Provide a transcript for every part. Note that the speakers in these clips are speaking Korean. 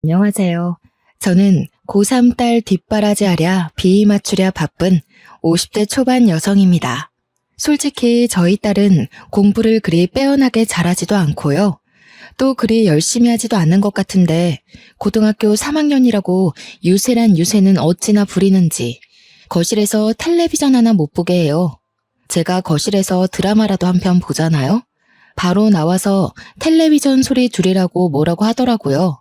안녕하세요. 저는 고3 딸 뒷바라지 하랴 비위 맞추랴 바쁜 50대 초반 여성입니다. 솔직히 저희 딸은 공부를 그리 빼어나게 잘하지도 않고요. 또 그리 열심히 하지도 않는 것 같은데 고등학교 3학년이라고 유세란 유세는 어찌나 부리는지 거실에서 텔레비전 하나 못 보게 해요. 제가 거실에서 드라마라도 한 편 보잖아요. 바로 나와서 텔레비전 소리 줄이라고 뭐라고 하더라고요.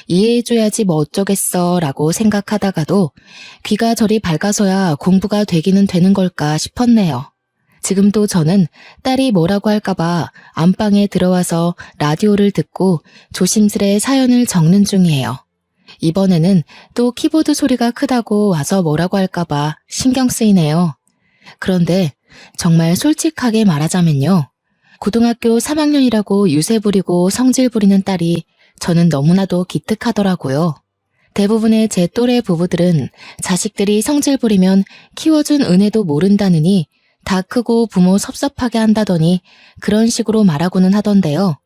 이해해줘야지 뭐 어쩌겠어 라고 생각하다가도 귀가 저리 밝아서야 공부가 되기는 되는 걸까 싶었네요. 지금도 저는 딸이 뭐라고 할까봐 안방에 들어와서 라디오를 듣고 조심스레 사연을 적는 중이에요. 이번에는 또 키보드 소리가 크다고 와서 뭐라고 할까봐 신경 쓰이네요. 그런데 정말 솔직하게 말하자면요. 고등학교 3학년이라고 유세 부리고 성질 부리는 딸이 저는 너무나도 기특하더라고요. 대부분의 제 또래 부부들은 자식들이 성질 부리면 키워준 은혜도 모른다느니 다 크고 부모 섭섭하게 한다더니 그런 식으로 말하고는 하던데요.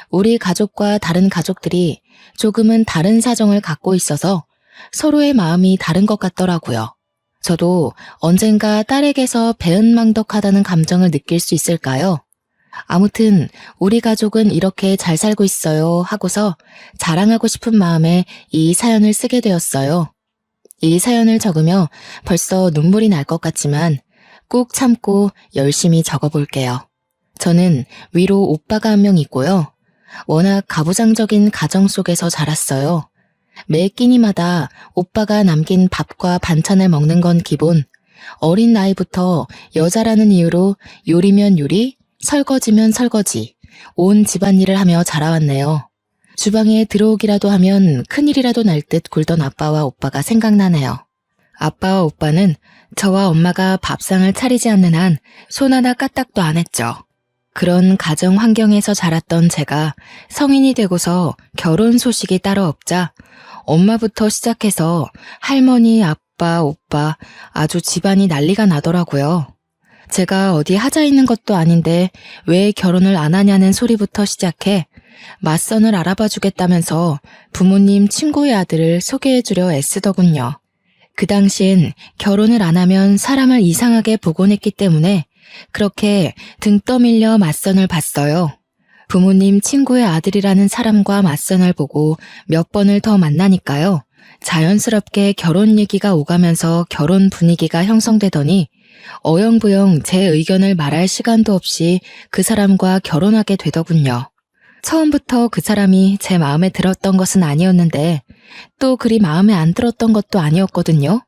우리 가족과 다른 가족들이 조금은 다른 사정을 갖고 있어서 서로의 마음이 다른 것 같더라고요. 저도 언젠가 딸에게서 배은망덕하다는 감정을 느낄 수 있을까요? 아무튼 우리 가족은 이렇게 잘 살고 있어요 하고서 자랑하고 싶은 마음에 이 사연을 쓰게 되었어요. 이 사연을 적으며 벌써 눈물이 날 것 같지만 꾹 참고 열심히 적어볼게요. 저는 위로 오빠가 한 명 있고요. 워낙 가부장적인 가정 속에서 자랐어요. 매 끼니마다 오빠가 남긴 밥과 반찬을 먹는 건 기본. 어린 나이부터 여자라는 이유로 요리면 요리, 설거지면 설거지, 온 집안일을 하며 자라왔네요. 주방에 들어오기라도 하면 큰일이라도 날 듯 굴던 아빠와 오빠가 생각나네요. 아빠와 오빠는 저와 엄마가 밥상을 차리지 않는 한 손 하나 까딱도 안 했죠. 그런 가정 환경에서 자랐던 제가 성인이 되고서 결혼 소식이 따로 없자 엄마부터 시작해서 할머니, 아빠, 오빠 아주 집안이 난리가 나더라고요. 제가 어디 하자 있는 것도 아닌데 왜 결혼을 안 하냐는 소리부터 시작해 맞선을 알아봐 주겠다면서 부모님 친구의 아들을 소개해주려 애쓰더군요. 그 당시엔 결혼을 안 하면 사람을 이상하게 보곤 했기 때문에 그렇게 등 떠밀려 맞선을 봤어요. 부모님 친구의 아들이라는 사람과 맞선을 보고 몇 번을 더 만나니까요. 자연스럽게 결혼 얘기가 오가면서 결혼 분위기가 형성되더니 어영부영 제 의견을 말할 시간도 없이 그 사람과 결혼하게 되더군요. 처음부터 그 사람이 제 마음에 들었던 것은 아니었는데 또 그리 마음에 안 들었던 것도 아니었거든요.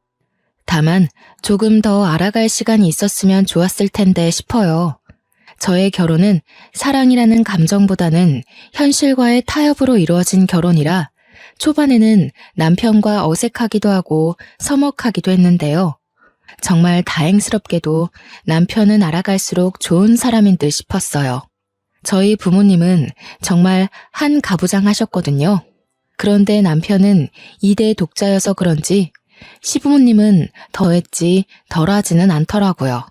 다만 조금 더 알아갈 시간이 있었으면 좋았을 텐데 싶어요. 저의 결혼은 사랑이라는 감정보다는 현실과의 타협으로 이루어진 결혼이라 초반에는 남편과 어색하기도 하고 서먹하기도 했는데요. 정말 다행스럽게도 남편은 알아갈수록 좋은 사람인 듯 싶었어요. 저희 부모님은 정말 한 가부장 하셨거든요. 그런데 남편은 2대 독자여서 그런지 시부모님은 더했지 덜하지는 않더라고요.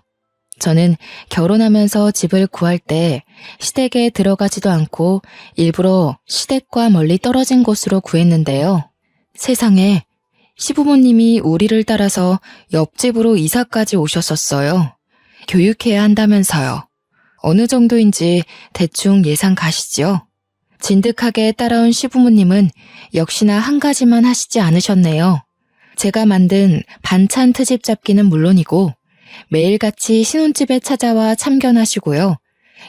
저는 결혼하면서 집을 구할 때 시댁에 들어가지도 않고 일부러 시댁과 멀리 떨어진 곳으로 구했는데요. 세상에 시부모님이 우리를 따라서 옆집으로 이사까지 오셨었어요. 교육해야 한다면서요. 어느 정도인지 대충 예상 가시죠? 진득하게 따라온 시부모님은 역시나 한 가지만 하시지 않으셨네요. 제가 만든 반찬 트집 잡기는 물론이고 매일같이 신혼집에 찾아와 참견하시고요.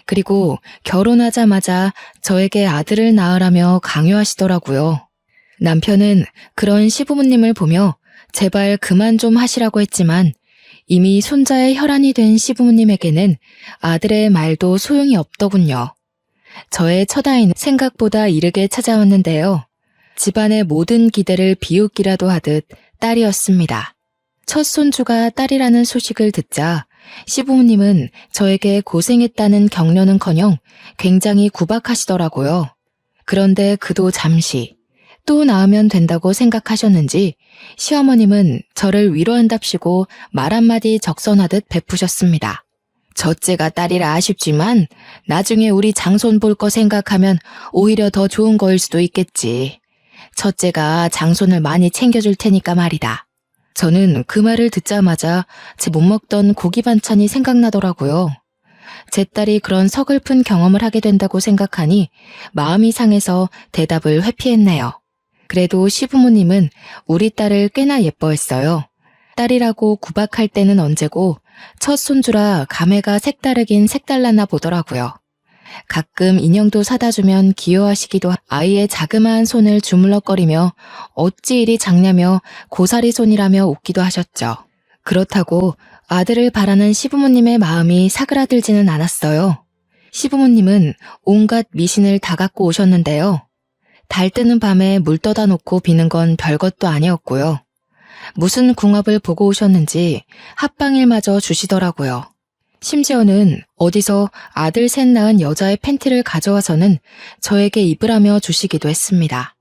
그리고 결혼하자마자 저에게 아들을 낳으라며 강요하시더라고요. 남편은 그런 시부모님을 보며 제발 그만 좀 하시라고 했지만 이미 손자의 혈안이 된 시부모님에게는 아들의 말도 소용이 없더군요. 저의 첫 아이는 생각보다 이르게 찾아왔는데요. 집안의 모든 기대를 비웃기라도 하듯 딸이었습니다. 첫 손주가 딸이라는 소식을 듣자 시부모님은 저에게 고생했다는 격려는커녕 굉장히 구박하시더라고요. 그런데 그도 잠시 또 낳으면 된다고 생각하셨는지 시어머님은 저를 위로한답시고 말 한마디 적선하듯 베푸셨습니다. 첫째가 딸이라 아쉽지만 나중에 우리 장손 볼 거 생각하면 오히려 더 좋은 거일 수도 있겠지. 첫째가 장손을 많이 챙겨줄 테니까 말이다. 저는 그 말을 듣자마자 제 못 먹던 고기 반찬이 생각나더라고요. 제 딸이 그런 서글픈 경험을 하게 된다고 생각하니 마음이 상해서 대답을 회피했네요. 그래도 시부모님은 우리 딸을 꽤나 예뻐했어요. 딸이라고 구박할 때는 언제고 첫 손주라 감회가 색다르긴 색달랐나 보더라고요. 가끔 인형도 사다 주면 귀여워하시기도 아이의 자그마한 손을 주물럭거리며 어찌 이리 작냐며 고사리 손이라며 웃기도 하셨죠. 그렇다고 아들을 바라는 시부모님의 마음이 사그라들지는 않았어요. 시부모님은 온갖 미신을 다 갖고 오셨는데요. 달 뜨는 밤에 물 떠다 놓고 비는 건 별것도 아니었고요. 무슨 궁합을 보고 오셨는지 합방일마저 주시더라고요. 심지어는 어디서 아들 셋 낳은 여자의 팬티를 가져와서는 저에게 입으라며 주시기도 했습니다.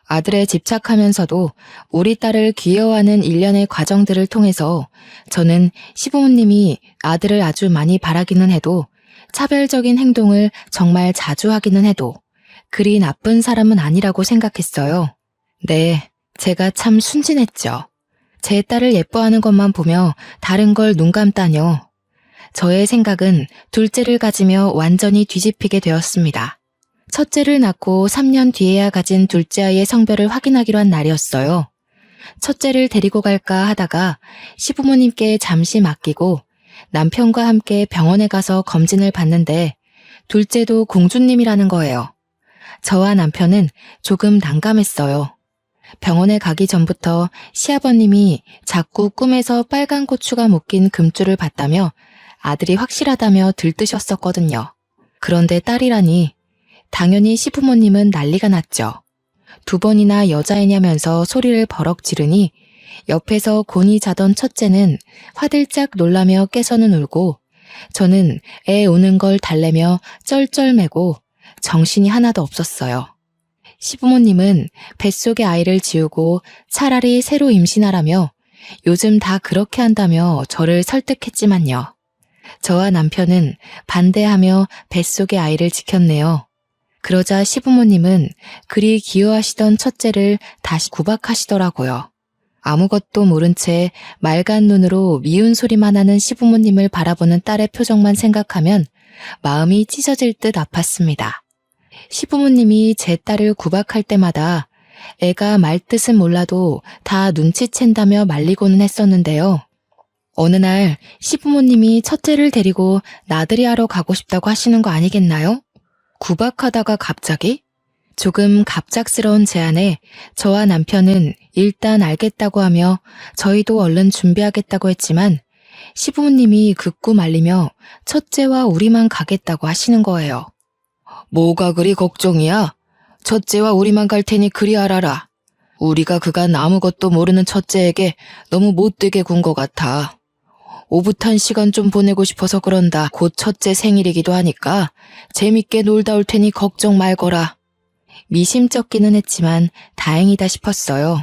아들에 집착하면서도 우리 딸을 귀여워하는 일련의 과정들을 통해서 저는 시부모님이 아들을 아주 많이 바라기는 해도 차별적인 행동을 정말 자주 하기는 해도 그리 나쁜 사람은 아니라고 생각했어요. 네, 제가 참 순진했죠. 제 딸을 예뻐하는 것만 보며 다른 걸 눈 감다뇨. 저의 생각은 둘째를 가지며 완전히 뒤집히게 되었습니다. 첫째를 낳고 3년 뒤에야 가진 둘째 아이의 성별을 확인하기로 한 날이었어요. 첫째를 데리고 갈까 하다가 시부모님께 잠시 맡기고 남편과 함께 병원에 가서 검진을 받는데 둘째도 공주님이라는 거예요. 저와 남편은 조금 난감했어요. 병원에 가기 전부터 시아버님이 자꾸 꿈에서 빨간 고추가 묶인 금줄을 봤다며 아들이 확실하다며 들뜨셨었거든요. 그런데 딸이라니 당연히 시부모님은 난리가 났죠. 2번이나 여자애냐면서 소리를 버럭 지르니 옆에서 곤히 자던 첫째는 화들짝 놀라며 깨서는 울고 저는 애 우는 걸 달래며 쩔쩔매고 정신이 하나도 없었어요. 시부모님은 뱃속의 아이를 지우고 차라리 새로 임신하라며 요즘 다 그렇게 한다며 저를 설득했지만요. 저와 남편은 반대하며 뱃속의 아이를 지켰네요. 그러자 시부모님은 그리 귀여워하시던 첫째를 다시 구박하시더라고요. 아무것도 모른 채 맑은 눈으로 미운 소리만 하는 시부모님을 바라보는 딸의 표정만 생각하면 마음이 찢어질 듯 아팠습니다. 시부모님이 제 딸을 구박할 때마다 애가 말 뜻은 몰라도 다 눈치챈다며 말리고는 했었는데요. 어느 날 시부모님이 첫째를 데리고 나들이 하러 가고 싶다고 하시는 거 아니겠나요? 구박하다가 갑자기? 조금 갑작스러운 제안에 저와 남편은 일단 알겠다고 하며 저희도 얼른 준비하겠다고 했지만 시부모님이 극구 말리며 첫째와 우리만 가겠다고 하시는 거예요. 뭐가 그리 걱정이야? 첫째와 우리만 갈 테니 그리 알아라. 우리가 그간 아무것도 모르는 첫째에게 너무 못되게 군 것 같아. 오붓한 시간 좀 보내고 싶어서 그런다. 곧 첫째 생일이기도 하니까 재밌게 놀다 올 테니 걱정 말거라. 미심쩍기는 했지만 다행이다 싶었어요.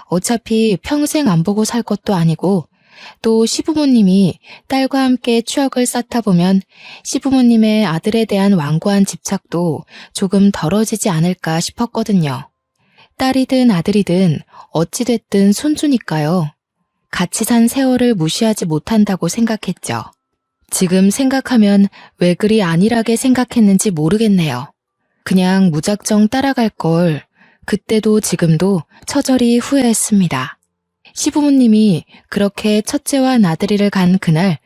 어차피 평생 안 보고 살 것도 아니고 또 시부모님이 딸과 함께 추억을 쌓다 보면 시부모님의 아들에 대한 완고한 집착도 조금 덜어지지 않을까 싶었거든요. 딸이든 아들이든 어찌됐든 손주니까요. 같이 산 세월을 무시하지 못한다고 생각했죠. 지금 생각하면 왜 그리 안일하게 생각했는지 모르겠네요. 그냥 무작정 따라갈 걸 그때도 지금도 처절히 후회했습니다. 시부모님이 그렇게 첫째와 나들이를 간 그날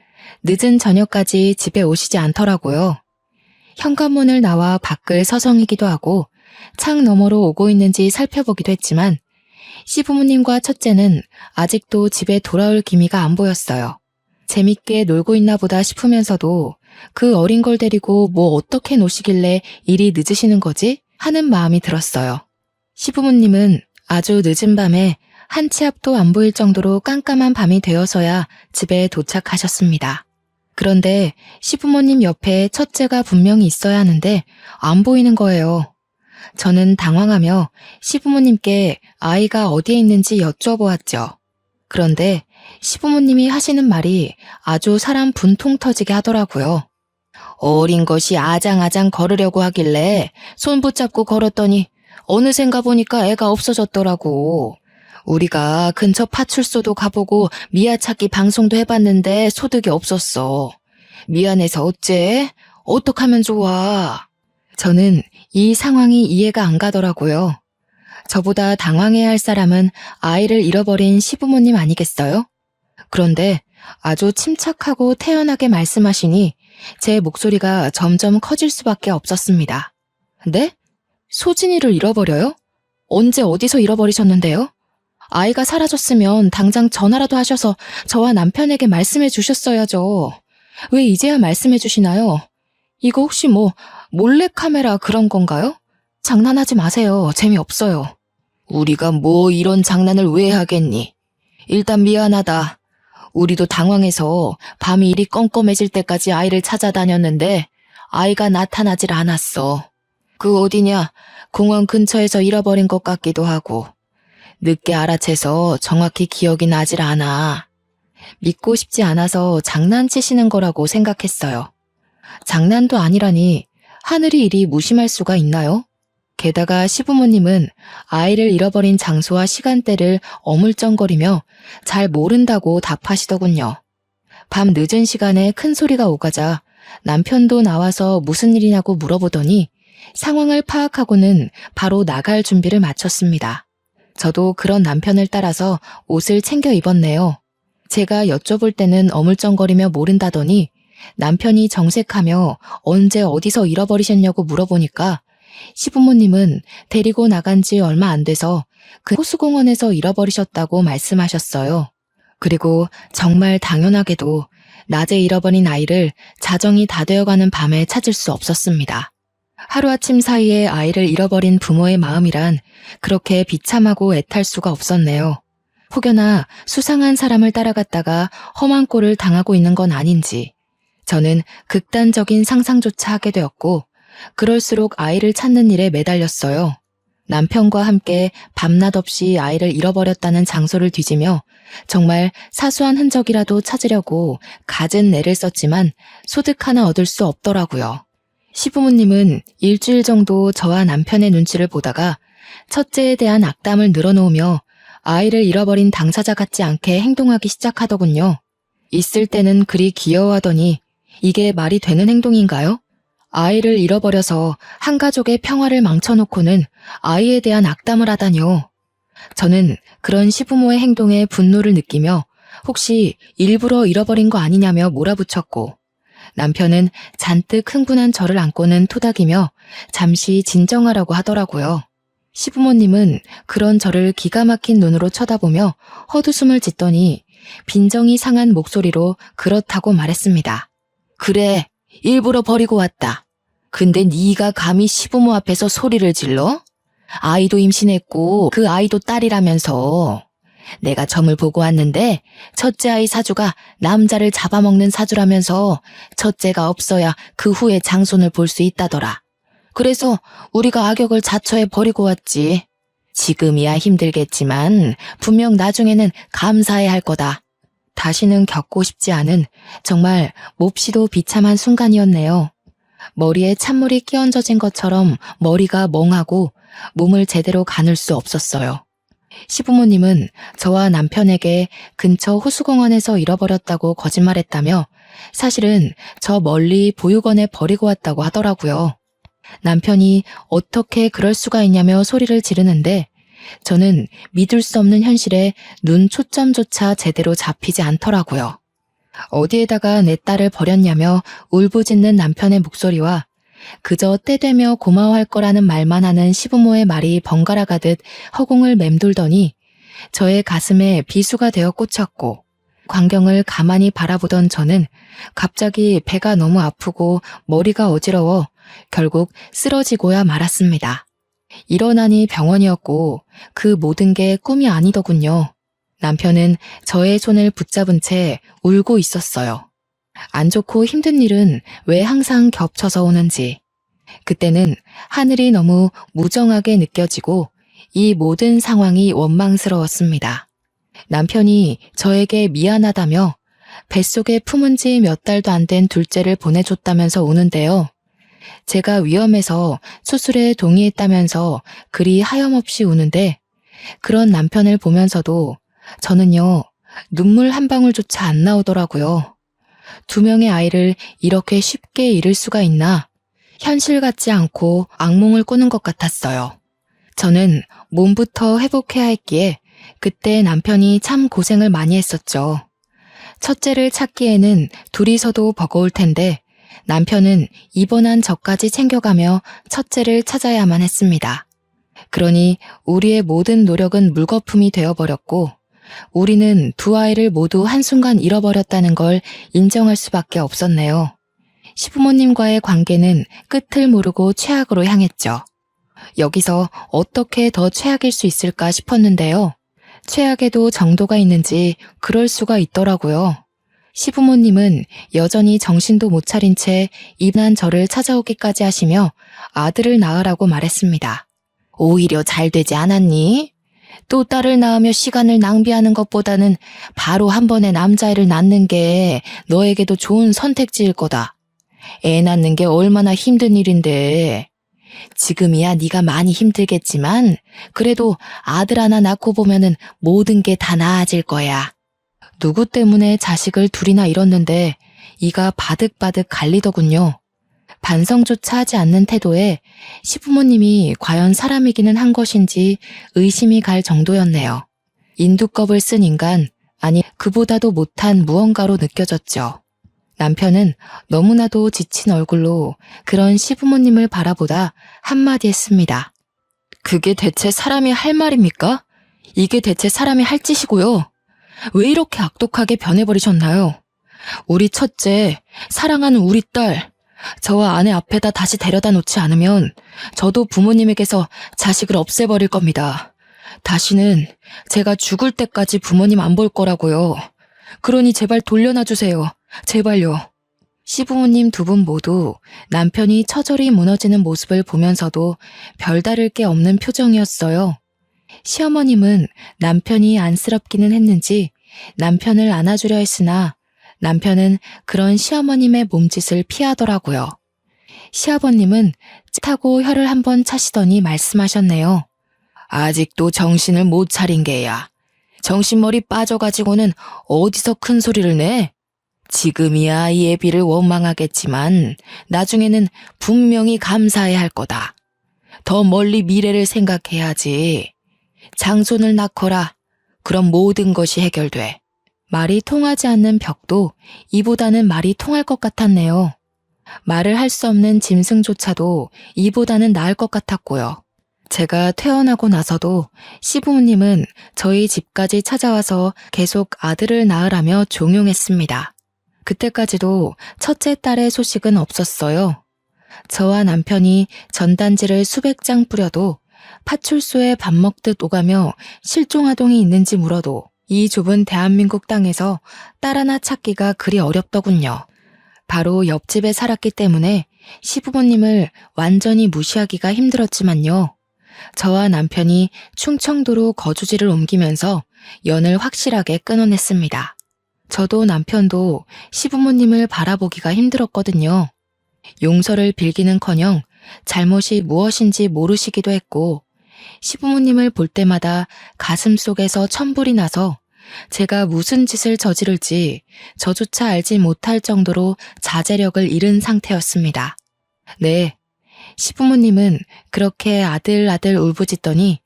늦은 저녁까지 집에 오시지 않더라고요. 현관문을 나와 밖을 서성이기도 하고 창 너머로 오고 있는지 살펴보기도 했지만 시부모님과 첫째는 아직도 집에 돌아올 기미가 안 보였어요. 재밌게 놀고 있나 보다 싶으면서도 그 어린 걸 데리고 뭐 어떻게 노시길래 이리 늦으시는 거지? 하는 마음이 들었어요. 시부모님은 아주 늦은 밤에 한 치 앞도 안 보일 정도로 깜깜한 밤이 되어서야 집에 도착하셨습니다. 그런데 시부모님 옆에 첫째가 분명히 있어야 하는데 안 보이는 거예요. 저는 당황하며 시부모님께 아이가 어디에 있는지 여쭤보았죠. 그런데 시부모님이 하시는 말이 아주 사람 분통 터지게 하더라고요. 어린 것이 아장아장 걸으려고 하길래 손 붙잡고 걸었더니 어느샌가 보니까 애가 없어졌더라고. 우리가 근처 파출소도 가보고 미아 찾기 방송도 해봤는데 소득이 없었어. 미안해서 어째? 어떡하면 좋아? 저는 이 상황이 이해가 안 가더라고요. 저보다 당황해야 할 사람은 아이를 잃어버린 시부모님 아니겠어요? 그런데 아주 침착하고 태연하게 말씀하시니 제 목소리가 점점 커질 수밖에 없었습니다. 네? 소진이를 잃어버려요? 언제 어디서 잃어버리셨는데요? 아이가 사라졌으면 당장 전화라도 하셔서 저와 남편에게 말씀해 주셨어야죠. 왜 이제야 말씀해 주시나요? 이거 혹시 몰래카메라 그런 건가요? 장난하지 마세요. 재미없어요. 우리가 이런 장난을 왜 하겠니? 일단 미안하다. 우리도 당황해서 밤이 이리 껌껌해질 때까지 아이를 찾아다녔는데 아이가 나타나질 않았어. 그 어디냐? 공원 근처에서 잃어버린 것 같기도 하고. 늦게 알아채서 정확히 기억이 나질 않아. 믿고 싶지 않아서 장난치시는 거라고 생각했어요. 장난도 아니라니 하늘이 이리 무심할 수가 있나요? 게다가 시부모님은 아이를 잃어버린 장소와 시간대를 어물쩡거리며 잘 모른다고 답하시더군요. 밤 늦은 시간에 큰 소리가 오가자 남편도 나와서 무슨 일이냐고 물어보더니 상황을 파악하고는 바로 나갈 준비를 마쳤습니다. 저도 그런 남편을 따라서 옷을 챙겨 입었네요. 제가 여쭤볼 때는 어물쩡거리며 모른다더니 남편이 정색하며 언제 어디서 잃어버리셨냐고 물어보니까 시부모님은 데리고 나간 지 얼마 안 돼서 그 호수공원에서 잃어버리셨다고 말씀하셨어요. 그리고 정말 당연하게도 낮에 잃어버린 아이를 자정이 다 되어가는 밤에 찾을 수 없었습니다. 하루아침 사이에 아이를 잃어버린 부모의 마음이란 그렇게 비참하고 애탈 수가 없었네요. 혹여나 수상한 사람을 따라갔다가 험한 꼴을 당하고 있는 건 아닌지 저는 극단적인 상상조차 하게 되었고 그럴수록 아이를 찾는 일에 매달렸어요. 남편과 함께 밤낮 없이 아이를 잃어버렸다는 장소를 뒤지며 정말 사소한 흔적이라도 찾으려고 갖은 애를 썼지만 소득 하나 얻을 수 없더라고요. 시부모님은 일주일 정도 저와 남편의 눈치를 보다가 첫째에 대한 악담을 늘어놓으며 아이를 잃어버린 당사자 같지 않게 행동하기 시작하더군요. 있을 때는 그리 귀여워하더니 이게 말이 되는 행동인가요? 아이를 잃어버려서 한 가족의 평화를 망쳐놓고는 아이에 대한 악담을 하다뇨. 저는 그런 시부모의 행동에 분노를 느끼며 혹시 일부러 잃어버린 거 아니냐며 몰아붙였고 남편은 잔뜩 흥분한 저를 안고는 토닥이며 잠시 진정하라고 하더라고요. 시부모님은 그런 저를 기가 막힌 눈으로 쳐다보며 헛웃음을 짓더니 빈정이 상한 목소리로 그렇다고 말했습니다. 그래, 일부러 버리고 왔다. 근데 네가 감히 시부모 앞에서 소리를 질러? 아이도 임신했고 그 아이도 딸이라면서. 내가 점을 보고 왔는데 첫째 아이 사주가 남자를 잡아먹는 사주라면서 첫째가 없어야 그 후에 장손을 볼 수 있다더라. 그래서 우리가 악역을 자처해 버리고 왔지. 지금이야 힘들겠지만 분명 나중에는 감사해야 할 거다. 다시는 겪고 싶지 않은 정말 몹시도 비참한 순간이었네요. 머리에 찬물이 끼얹어진 것처럼 머리가 멍하고 몸을 제대로 가눌 수 없었어요. 시부모님은 저와 남편에게 근처 호수공원에서 잃어버렸다고 거짓말했다며 사실은 저 멀리 보육원에 버리고 왔다고 하더라고요. 남편이 어떻게 그럴 수가 있냐며 소리를 지르는데 저는 믿을 수 없는 현실에 눈 초점조차 제대로 잡히지 않더라고요. 어디에다가 내 딸을 버렸냐며 울부짖는 남편의 목소리와 그저 때되며 고마워할 거라는 말만 하는 시부모의 말이 번갈아 가듯 허공을 맴돌더니 저의 가슴에 비수가 되어 꽂혔고 광경을 가만히 바라보던 저는 갑자기 배가 너무 아프고 머리가 어지러워 결국 쓰러지고야 말았습니다. 일어나니 병원이었고 그 모든 게 꿈이 아니더군요. 남편은 저의 손을 붙잡은 채 울고 있었어요. 안 좋고 힘든 일은 왜 항상 겹쳐서 오는지. 그때는 하늘이 너무 무정하게 느껴지고 이 모든 상황이 원망스러웠습니다. 남편이 저에게 미안하다며 뱃속에 품은 지 몇 달도 안 된 둘째를 보내줬다면서 우는데요. 제가 위험해서 수술에 동의했다면서 그리 하염없이 우는데 그런 남편을 보면서도 저는요, 눈물 한 방울조차 안 나오더라고요. 2명의 아이를 이렇게 쉽게 잃을 수가 있나? 현실 같지 않고 악몽을 꾸는 것 같았어요. 저는 몸부터 회복해야 했기에 그때 남편이 참 고생을 많이 했었죠. 첫째를 찾기에는 둘이서도 버거울 텐데 남편은 입원한 저까지 챙겨가며 첫째를 찾아야만 했습니다. 그러니 우리의 모든 노력은 물거품이 되어버렸고 우리는 2 아이를 모두 한순간 잃어버렸다는 걸 인정할 수밖에 없었네요. 시부모님과의 관계는 끝을 모르고 최악으로 향했죠. 여기서 어떻게 더 최악일 수 있을까 싶었는데요. 최악에도 정도가 있는지 그럴 수가 있더라고요. 시부모님은 여전히 정신도 못 차린 채 입난 저를 찾아오기까지 하시며 아들을 낳으라고 말했습니다. 오히려 잘 되지 않았니? 또 딸을 낳으며 시간을 낭비하는 것보다는 바로 한 번에 남자애를 낳는 게 너에게도 좋은 선택지일 거다. 애 낳는 게 얼마나 힘든 일인데. 지금이야 네가 많이 힘들겠지만 그래도 아들 하나 낳고 보면은 모든 게 다 나아질 거야. 누구 때문에 자식을 2이나 잃었는데 이가 바득바득 갈리더군요. 반성조차 하지 않는 태도에 시부모님이 과연 사람이기는 한 것인지 의심이 갈 정도였네요. 인두껍을 쓴 인간, 아니 그보다도 못한 무언가로 느껴졌죠. 남편은 너무나도 지친 얼굴로 그런 시부모님을 바라보다 한마디 했습니다. 그게 대체 사람이 할 말입니까? 이게 대체 사람이 할 짓이고요. 왜 이렇게 악독하게 변해버리셨나요? 우리 첫째, 사랑하는 우리 딸, 저와 아내 앞에다 다시 데려다 놓지 않으면 저도 부모님에게서 자식을 없애버릴 겁니다. 다시는 제가 죽을 때까지 부모님 안 볼 거라고요. 그러니 제발 돌려놔주세요. 제발요. 시부모님 2분 모두 남편이 처절히 무너지는 모습을 보면서도 별다를 게 없는 표정이었어요. 시어머님은 남편이 안쓰럽기는 했는지 남편을 안아주려 했으나 남편은 그런 시어머님의 몸짓을 피하더라고요. 시아버님은 찌타고 혀를 한번 차시더니 말씀하셨네요. 아직도 정신을 못 차린 게야. 정신머리 빠져가지고는 어디서 큰 소리를 내? 지금이야 이 애비를 원망하겠지만 나중에는 분명히 감사해야 할 거다. 더 멀리 미래를 생각해야지. 장손을 낳거라. 그럼 모든 것이 해결돼. 말이 통하지 않는 벽도 이보다는 말이 통할 것 같았네요. 말을 할 수 없는 짐승조차도 이보다는 나을 것 같았고요. 제가 퇴원하고 나서도 시부모님은 저희 집까지 찾아와서 계속 아들을 낳으라며 종용했습니다. 그때까지도 첫째 딸의 소식은 없었어요. 저와 남편이 전단지를 수백 장 뿌려도 파출소에 밥 먹듯 오가며 실종아동이 있는지 물어도 이 좁은 대한민국 땅에서 딸 하나 찾기가 그리 어렵더군요. 바로 옆집에 살았기 때문에 시부모님을 완전히 무시하기가 힘들었지만요. 저와 남편이 충청도로 거주지를 옮기면서 연을 확실하게 끊어냈습니다. 저도 남편도 시부모님을 바라보기가 힘들었거든요. 용서를 빌기는커녕 잘못이 무엇인지 모르시기도 했고 시부모님을 볼 때마다 가슴속에서 천불이 나서 제가 무슨 짓을 저지를지 저조차 알지 못할 정도로 자제력을 잃은 상태였습니다. 네, 시부모님은 그렇게 아들 울부짖더니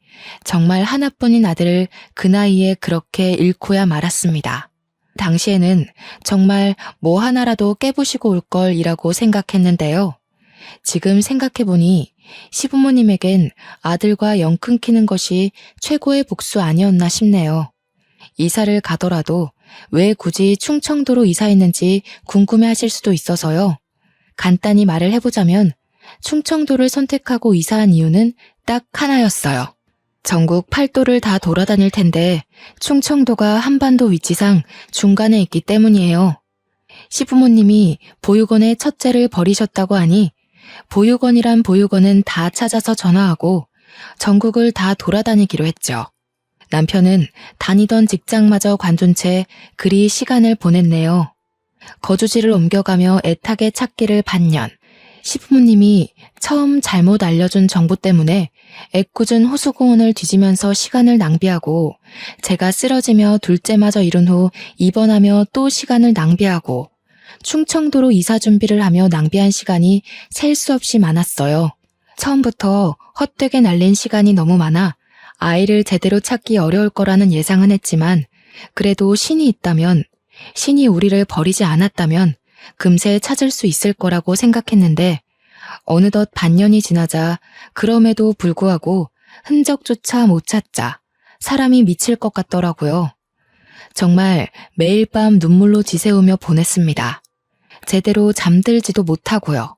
정말 하나뿐인 아들을 그 나이에 그렇게 잃고야 말았습니다. 당시에는 정말 뭐 하나라도 깨부시고 올 걸이라고 생각했는데요. 지금 생각해보니 시부모님에겐 아들과 연 끊기는 것이 최고의 복수 아니었나 싶네요. 이사를 가더라도 왜 굳이 충청도로 이사했는지 궁금해하실 수도 있어서요. 간단히 말을 해보자면 충청도를 선택하고 이사한 이유는 딱 하나였어요. 전국 8도를 다 돌아다닐 텐데 충청도가 한반도 위치상 중간에 있기 때문이에요. 시부모님이 보육원의 첫째를 버리셨다고 하니 보육원이란 보육원은 다 찾아서 전화하고 전국을 다 돌아다니기로 했죠. 남편은 다니던 직장마저 관둔 채 그리 시간을 보냈네요. 거주지를 옮겨가며 애타게 찾기를 반년, 시부모님이 처음 잘못 알려준 정보 때문에 애꿎은 호수공원을 뒤지면서 시간을 낭비하고 제가 쓰러지며 둘째마저 이룬 후 입원하며 또 시간을 낭비하고 충청도로 이사 준비를 하며 낭비한 시간이 셀 수 없이 많았어요. 처음부터 헛되게 날린 시간이 너무 많아 아이를 제대로 찾기 어려울 거라는 예상은 했지만 그래도 신이 있다면, 신이 우리를 버리지 않았다면 금세 찾을 수 있을 거라고 생각했는데 어느덧 반년이 지나자 그럼에도 불구하고 흔적조차 못 찾자 사람이 미칠 것 같더라고요. 정말 매일 밤 눈물로 지새우며 보냈습니다. 제대로 잠들지도 못하고요.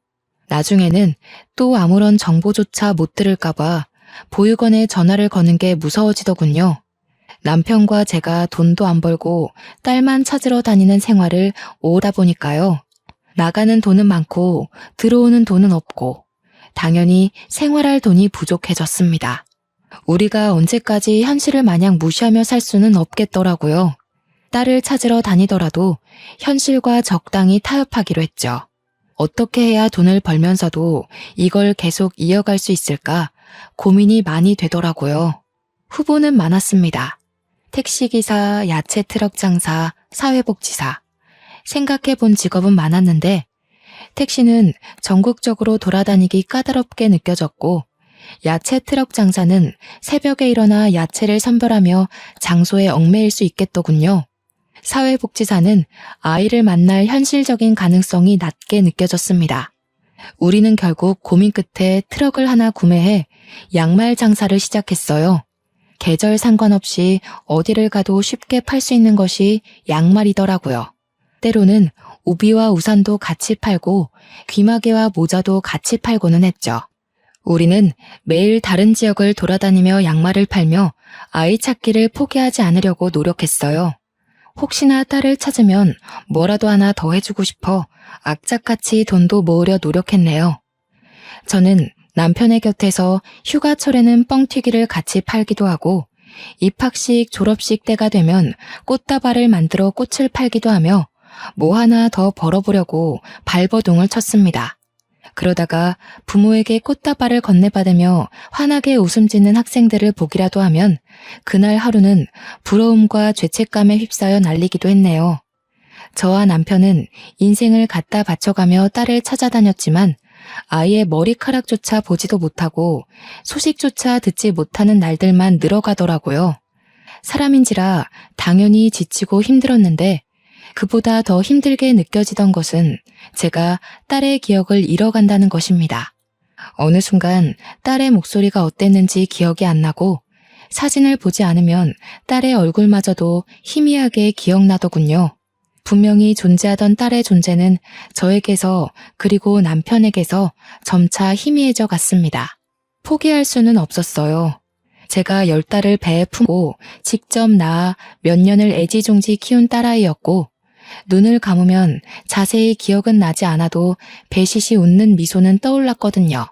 나중에는 또 아무런 정보조차 못 들을까봐 보육원에 전화를 거는 게 무서워지더군요. 남편과 제가 돈도 안 벌고 딸만 찾으러 다니는 생활을 오다 보니까요. 나가는 돈은 많고 들어오는 돈은 없고 당연히 생활할 돈이 부족해졌습니다. 우리가 언제까지 현실을 마냥 무시하며 살 수는 없겠더라고요. 딸을 찾으러 다니더라도 현실과 적당히 타협하기로 했죠. 어떻게 해야 돈을 벌면서도 이걸 계속 이어갈 수 있을까 고민이 많이 되더라고요. 후보는 많았습니다. 택시기사, 야채 트럭 장사, 사회복지사. 생각해 본 직업은 많았는데 택시는 전국적으로 돌아다니기 까다롭게 느껴졌고 야채 트럭 장사는 새벽에 일어나 야채를 선별하며 장소에 얽매일 수 있겠더군요. 사회복지사는 아이를 만날 현실적인 가능성이 낮게 느껴졌습니다. 우리는 결국 고민 끝에 트럭을 하나 구매해 양말 장사를 시작했어요. 계절 상관없이 어디를 가도 쉽게 팔 수 있는 것이 양말이더라고요. 때로는 우비와 우산도 같이 팔고 귀마개와 모자도 같이 팔고는 했죠. 우리는 매일 다른 지역을 돌아다니며 양말을 팔며 아이 찾기를 포기하지 않으려고 노력했어요. 혹시나 딸을 찾으면 뭐라도 하나 더 해주고 싶어 악착같이 돈도 모으려 노력했네요. 저는 남편의 곁에서 휴가철에는 뻥튀기를 같이 팔기도 하고 입학식, 졸업식 때가 되면 꽃다발을 만들어 꽃을 팔기도 하며 뭐 하나 더 벌어보려고 발버둥을 쳤습니다. 그러다가 부모에게 꽃다발을 건네받으며 환하게 웃음 짓는 학생들을 보기라도 하면 그날 하루는 부러움과 죄책감에 휩싸여 날리기도 했네요. 저와 남편은 인생을 갖다 바쳐가며 딸을 찾아다녔지만 아이의 머리카락조차 보지도 못하고 소식조차 듣지 못하는 날들만 늘어가더라고요. 사람인지라 당연히 지치고 힘들었는데 그보다 더 힘들게 느껴지던 것은 제가 딸의 기억을 잃어간다는 것입니다. 어느 순간 딸의 목소리가 어땠는지 기억이 안 나고 사진을 보지 않으면 딸의 얼굴마저도 희미하게 기억나더군요. 분명히 존재하던 딸의 존재는 저에게서 그리고 남편에게서 점차 희미해져 갔습니다. 포기할 수는 없었어요. 제가 10달을 배에 품고 직접 낳아 몇 년을 애지중지 키운 딸아이였고 눈을 감으면 자세히 기억은 나지 않아도 배시시 웃는 미소는 떠올랐거든요.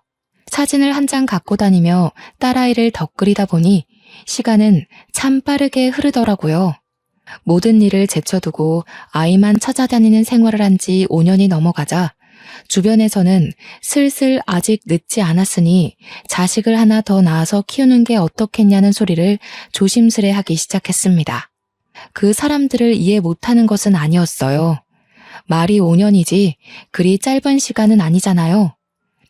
사진을 한 장 갖고 다니며 딸아이를 덧그리다 보니 시간은 참 빠르게 흐르더라고요. 모든 일을 제쳐두고 아이만 찾아다니는 생활을 한 지 5년이 넘어가자 주변에서는 슬슬 아직 늦지 않았으니 자식을 하나 더 낳아서 키우는 게 어떻겠냐는 소리를 조심스레 하기 시작했습니다. 그 사람들을 이해 못하는 것은 아니었어요. 말이 5년이지 그리 짧은 시간은 아니잖아요.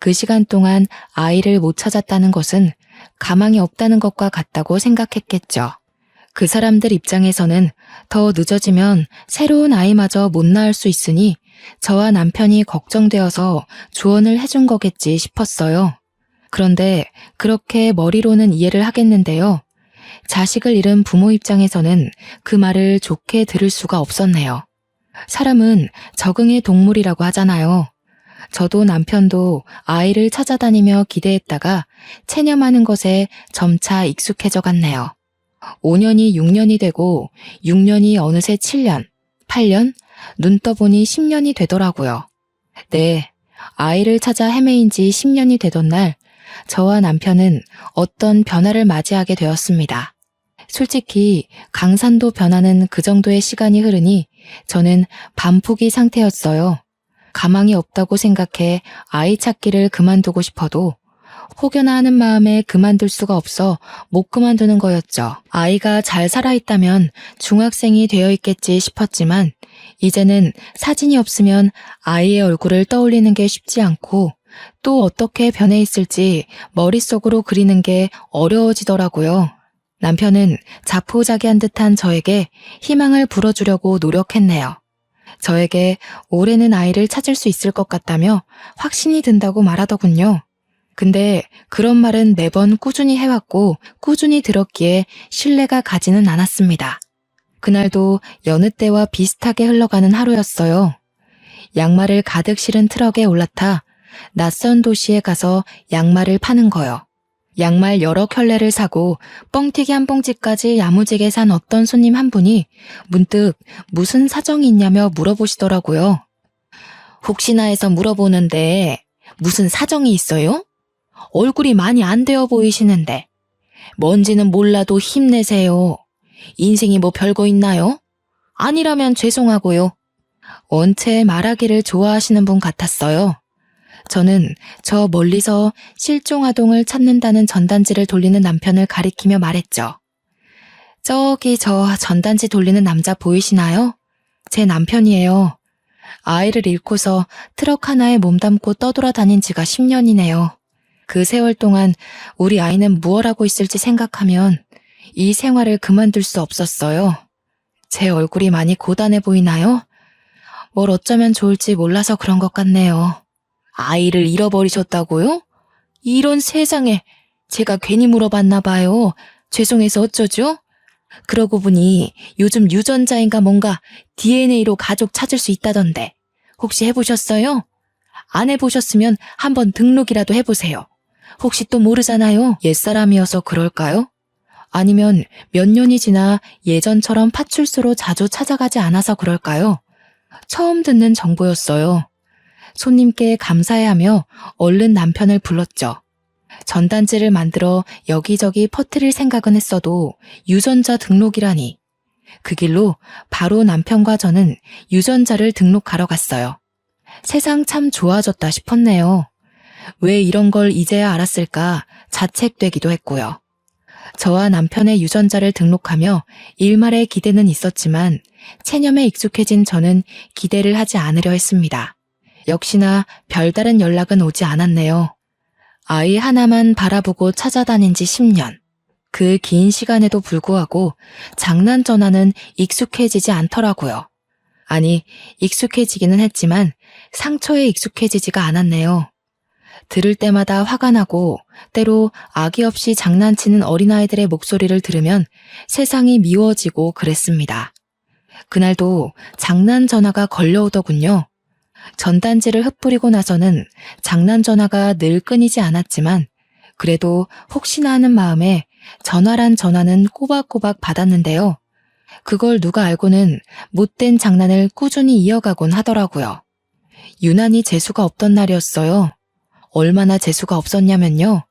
그 시간 동안 아이를 못 찾았다는 것은 가망이 없다는 것과 같다고 생각했겠죠. 그 사람들 입장에서는 더 늦어지면 새로운 아이마저 못 낳을 수 있으니 저와 남편이 걱정되어서 조언을 해준 거겠지 싶었어요. 그런데 그렇게 머리로는 이해를 하겠는데요. 자식을 잃은 부모 입장에서는 그 말을 좋게 들을 수가 없었네요. 사람은 적응의 동물이라고 하잖아요. 저도 남편도 아이를 찾아다니며 기대했다가 체념하는 것에 점차 익숙해져 갔네요. 5년이 6년이 되고 6년이 어느새 7년, 8년, 눈 떠보니 10년이 되더라고요. 네, 아이를 찾아 헤매인 지 10년이 되던 날 저와 남편은 어떤 변화를 맞이하게 되었습니다. 솔직히 강산도 변하는 그 정도의 시간이 흐르니 저는 반포기 상태였어요. 가망이 없다고 생각해 아이 찾기를 그만두고 싶어도 혹여나 하는 마음에 그만둘 수가 없어 못 그만두는 거였죠. 아이가 잘 살아있다면 중학생이 되어 있겠지 싶었지만 이제는 사진이 없으면 아이의 얼굴을 떠올리는 게 쉽지 않고 또 어떻게 변해 있을지 머릿속으로 그리는 게 어려워지더라고요. 남편은 자포자기한 듯한 저에게 희망을 불어주려고 노력했네요. 저에게 올해는 아이를 찾을 수 있을 것 같다며 확신이 든다고 말하더군요. 근데 그런 말은 매번 꾸준히 해왔고 꾸준히 들었기에 신뢰가 가지는 않았습니다. 그날도 여느 때와 비슷하게 흘러가는 하루였어요. 양말을 가득 실은 트럭에 올라타 낯선 도시에 가서 양말을 파는 거요. 양말 여러 켤레를 사고 뻥튀기 한 봉지까지 야무지게 산 어떤 손님 한 분이 문득 무슨 사정이 있냐며 물어보시더라고요. 혹시나 해서 물어보는데 무슨 사정이 있어요? 얼굴이 많이 안 되어 보이시는데. 뭔지는 몰라도 힘내세요. 인생이 뭐 별거 있나요? 아니라면 죄송하고요. 원체 말하기를 좋아하시는 분 같았어요. 저는 저 멀리서 실종아동을 찾는다는 전단지를 돌리는 남편을 가리키며 말했죠. 저기 저 전단지 돌리는 남자 보이시나요? 제 남편이에요. 아이를 잃고서 트럭 하나에 몸담고 떠돌아다닌 지가 10년이네요. 그 세월 동안 우리 아이는 무얼 하고 있을지 생각하면 이 생활을 그만둘 수 없었어요. 제 얼굴이 많이 고단해 보이나요? 뭘 어쩌면 좋을지 몰라서 그런 것 같네요. 아이를 잃어버리셨다고요? 이런 세상에 제가 괜히 물어봤나 봐요. 죄송해서 어쩌죠? 그러고 보니 요즘 유전자인가 뭔가 DNA로 가족 찾을 수 있다던데 혹시 해보셨어요? 안 해보셨으면 한번 등록이라도 해보세요. 혹시 또 모르잖아요. 옛사람이어서 그럴까요? 아니면 몇 년이 지나 예전처럼 파출소로 자주 찾아가지 않아서 그럴까요? 처음 듣는 정보였어요. 손님께 감사해하며 얼른 남편을 불렀죠. 전단지를 만들어 여기저기 퍼뜨릴 생각은 했어도 유전자 등록이라니. 그 길로 바로 남편과 저는 유전자를 등록하러 갔어요. 세상 참 좋아졌다 싶었네요. 왜 이런 걸 이제야 알았을까 자책되기도 했고요. 저와 남편의 유전자를 등록하며 일말의 기대는 있었지만 체념에 익숙해진 저는 기대를 하지 않으려 했습니다. 역시나 별다른 연락은 오지 않았네요. 아이 하나만 바라보고 찾아다닌 지 10년. 그 긴 시간에도 불구하고 장난 전화는 익숙해지지 않더라고요. 아니, 익숙해지기는 했지만 상처에 익숙해지지가 않았네요. 들을 때마다 화가 나고 때로 악의 없이 장난치는 어린아이들의 목소리를 들으면 세상이 미워지고 그랬습니다. 그날도 장난 전화가 걸려오더군요. 전단지를 흩뿌리고 나서는 장난 전화가 늘 끊이지 않았지만 그래도 혹시나 하는 마음에 전화란 전화는 꼬박꼬박 받았는데요. 그걸 누가 알고는 못된 장난을 꾸준히 이어가곤 하더라고요. 유난히 재수가 없던 날이었어요. 얼마나 재수가 없었냐면요.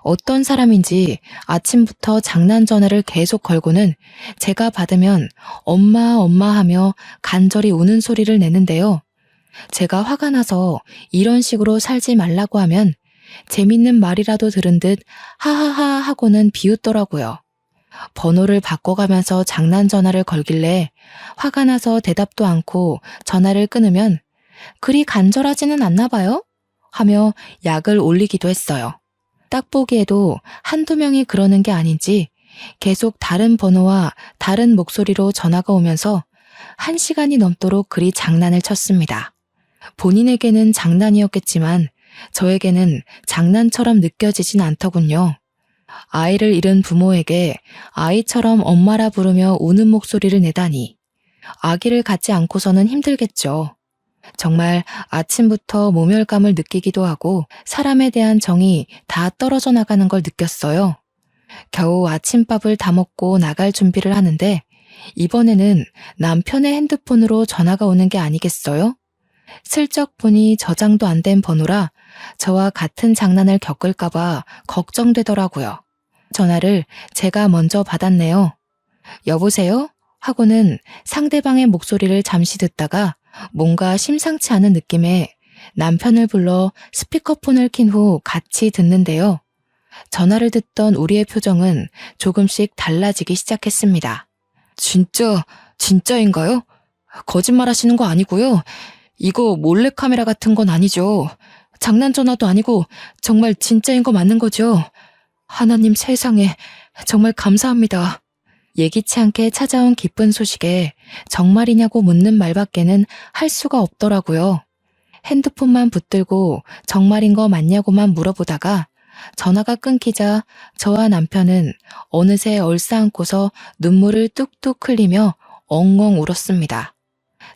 어떤 사람인지 아침부터 장난 전화를 계속 걸고는 제가 받으면 엄마 엄마 하며 간절히 우는 소리를 내는데요. 제가 화가 나서 이런 식으로 살지 말라고 하면 재밌는 말이라도 들은 듯 하하하 하고는 비웃더라고요. 번호를 바꿔가면서 장난 전화를 걸길래 화가 나서 대답도 않고 전화를 끊으면 그리 간절하지는 않나 봐요? 하며 약을 올리기도 했어요. 딱 보기에도 한두 명이 그러는 게 아닌지 계속 다른 번호와 다른 목소리로 전화가 오면서 1시간이 넘도록 그리 장난을 쳤습니다. 본인에게는 장난이었겠지만 저에게는 장난처럼 느껴지진 않더군요. 아이를 잃은 부모에게 아이처럼 엄마라 부르며 우는 목소리를 내다니 아기를 갖지 않고서는 힘들겠죠. 정말 아침부터 모멸감을 느끼기도 하고 사람에 대한 정이 다 떨어져 나가는 걸 느꼈어요. 겨우 아침밥을 다 먹고 나갈 준비를 하는데 이번에는 남편의 핸드폰으로 전화가 오는 게 아니겠어요? 슬쩍 보니 저장도 안 된 번호라 저와 같은 장난을 겪을까봐 걱정되더라고요. 전화를 제가 먼저 받았네요. 여보세요? 하고는 상대방의 목소리를 잠시 듣다가 뭔가 심상치 않은 느낌에 남편을 불러 스피커폰을 킨 후 같이 듣는데요. 전화를 듣던 우리의 표정은 조금씩 달라지기 시작했습니다. 진짜인가요? 거짓말 하시는 거 아니고요. 이거 몰래카메라 같은 건 아니죠. 장난 전화도 아니고 정말 진짜인 거 맞는 거죠. 하나님 세상에 정말 감사합니다. 예기치 않게 찾아온 기쁜 소식에 정말이냐고 묻는 말밖에는 할 수가 없더라고요. 핸드폰만 붙들고 정말인 거 맞냐고만 물어보다가 전화가 끊기자 저와 남편은 어느새 얼싸안고서 눈물을 뚝뚝 흘리며 엉엉 울었습니다.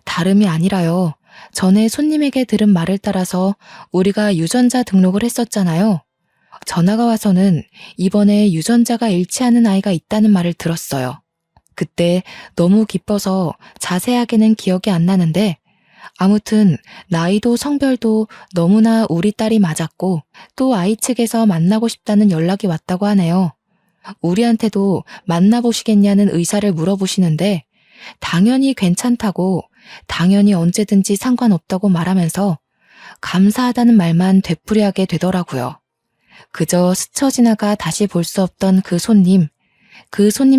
다름이 아니라요. 전에 손님에게 들은 말을 따라서 우리가 유전자 등록을 했었잖아요. 전화가 와서는 이번에 유전자가 일치하는 아이가 있다는 말을 들었어요. 그때 너무 기뻐서 자세하게는 기억이 안 나는데 아무튼 나이도 성별도 너무나 우리 딸이 맞았고 또 아이 측에서 만나고 싶다는 연락이 왔다고 하네요. 우리한테도 만나보시겠냐는 의사를 물어보시는데 당연히 괜찮다고 당연히 언제든지 상관없다고 말하면서 감사하다는 말만 되풀이하게 되더라고요. 그저 스쳐 지나가 다시 볼 수 없던 그 손님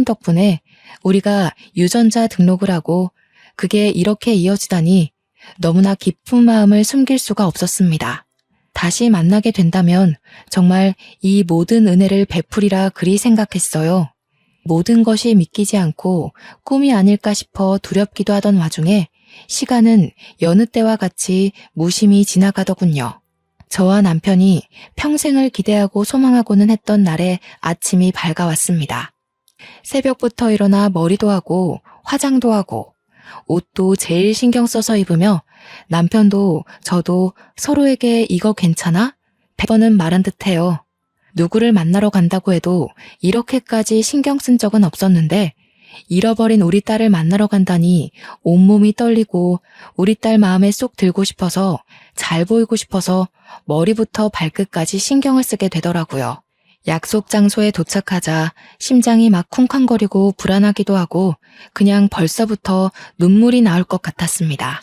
덕분에 우리가 유전자 등록을 하고 그게 이렇게 이어지다니 너무나 기쁜 마음을 숨길 수가 없었습니다. 다시 만나게 된다면 정말 이 모든 은혜를 베풀이라 그리 생각했어요. 모든 것이 믿기지 않고 꿈이 아닐까 싶어 두렵기도 하던 와중에 시간은 여느 때와 같이 무심히 지나가더군요. 저와 남편이 평생을 기대하고 소망하고는 했던 날에 아침이 밝아왔습니다. 새벽부터 일어나 머리도 하고 화장도 하고 옷도 제일 신경 써서 입으며 남편도 저도 서로에게 이거 괜찮아? 100번은 말한 듯해요. 누구를 만나러 간다고 해도 이렇게까지 신경 쓴 적은 없었는데 잃어버린 우리 딸을 만나러 간다니 온몸이 떨리고 우리 딸 마음에 쏙 들고 싶어서 잘 보이고 싶어서 머리부터 발끝까지 신경을 쓰게 되더라고요. 약속 장소에 도착하자 심장이 막 쿵쾅거리고 불안하기도 하고 그냥 벌써부터 눈물이 나올 것 같았습니다.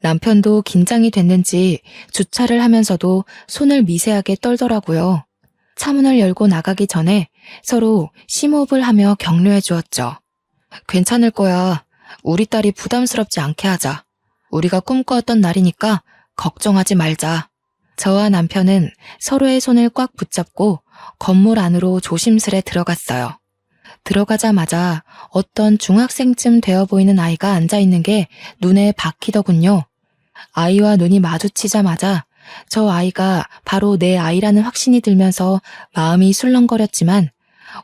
남편도 긴장이 됐는지 주차를 하면서도 손을 미세하게 떨더라고요. 차문을 열고 나가기 전에 서로 심호흡을 하며 격려해 주었죠. 괜찮을 거야. 우리 딸이 부담스럽지 않게 하자. 우리가 꿈꿔왔던 날이니까 걱정하지 말자. 저와 남편은 서로의 손을 꽉 붙잡고 건물 안으로 조심스레 들어갔어요. 들어가자마자 어떤 중학생쯤 되어 보이는 아이가 앉아있는 게 눈에 박히더군요. 아이와 눈이 마주치자마자 저 아이가 바로 내 아이라는 확신이 들면서 마음이 술렁거렸지만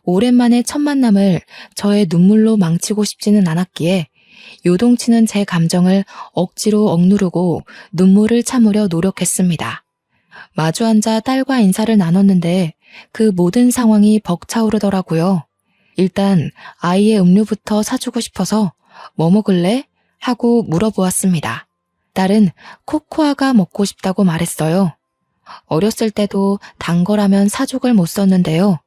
오랜만에 첫 만남을 저의 눈물로 망치고 싶지는 않았기에 요동치는 제 감정을 억지로 억누르고 눈물을 참으려 노력했습니다. 마주 앉아 딸과 인사를 나눴는데 그 모든 상황이 벅차오르더라고요. 일단 아이의 음료부터 사주고 싶어서 뭐 먹을래? 하고 물어보았습니다. 딸은 코코아가 먹고 싶다고 말했어요. 어렸을 때도 단 거라면 사족을 못 썼는데요.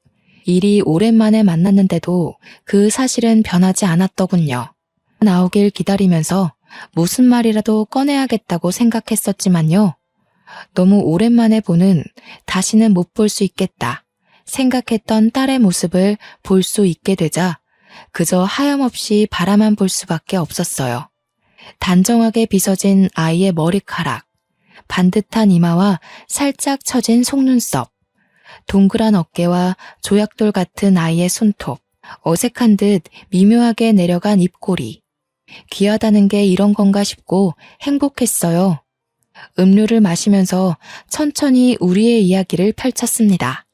일이 오랜만에 만났는데도 그 사실은 변하지 않았더군요. 나오길 기다리면서 무슨 말이라도 꺼내야겠다고 생각했었지만요. 너무 오랜만에 보는 다시는 못 볼 수 있겠다 생각했던 딸의 모습을 볼 수 있게 되자 그저 하염없이 바라만 볼 수밖에 없었어요. 단정하게 빗어진 아이의 머리카락, 반듯한 이마와 살짝 처진 속눈썹, 동그란 어깨와 조약돌 같은 아이의 손톱, 어색한 듯 미묘하게 내려간 입꼬리. 귀하다는 게 이런 건가 싶고 행복했어요. 음료를 마시면서 천천히 우리의 이야기를 펼쳤습니다.